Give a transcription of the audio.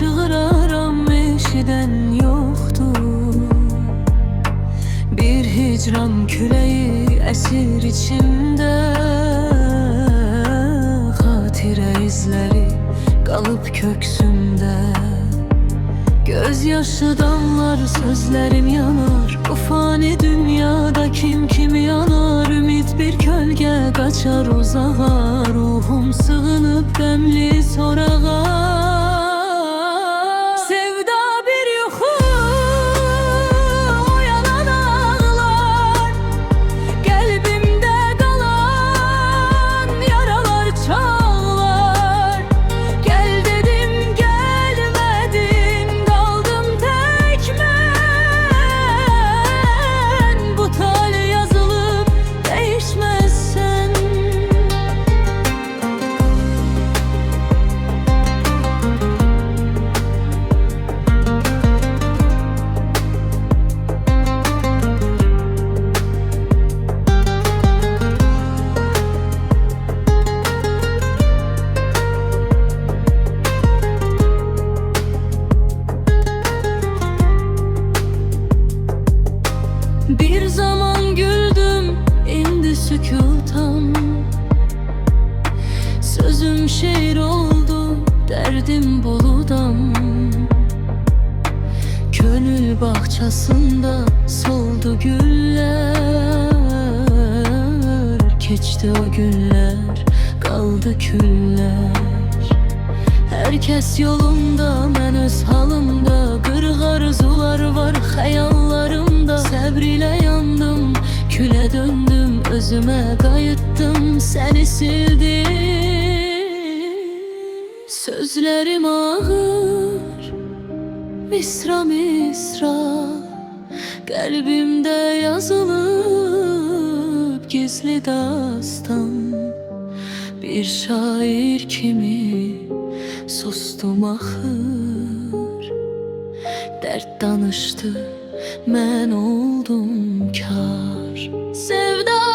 çığıraram, eşiden yoktur. Bir hicran küleği esir içimde, hatire izleri kalıp köksümde. Gözyaşı damlar, sözlerim yanar. Bu fani dünyada kim kimi yanar. Ümit bir kölge kaçar uzağa. Ruhum sığınıp demli sorağa. Sevda bir yuxu, oyanan ağlar. Kalbimde kalan yaralar çağlar. Gel dedim gelmedin, kaldım tek ben. Bu talih yazılıp değişmezsen. Bir zaman güldüm, indi sükutam. Sözüm şiir oldu, derdim buludam. Gönül bahçesinde soldu güller. Geçti o günler, kaldı küller. Herkes yolunda, ben öz halımda. Kırık arzular var hayallarımda. Səbr ile yandım, küle döndüm. Özüme kayıttım, seni sildim. Sözlerim ağır, misra misra. Kalbimde yazılıp gizli dastan. Bir şair kimi sustum ahır. Dert danıştı, mən oldum kar. Sevda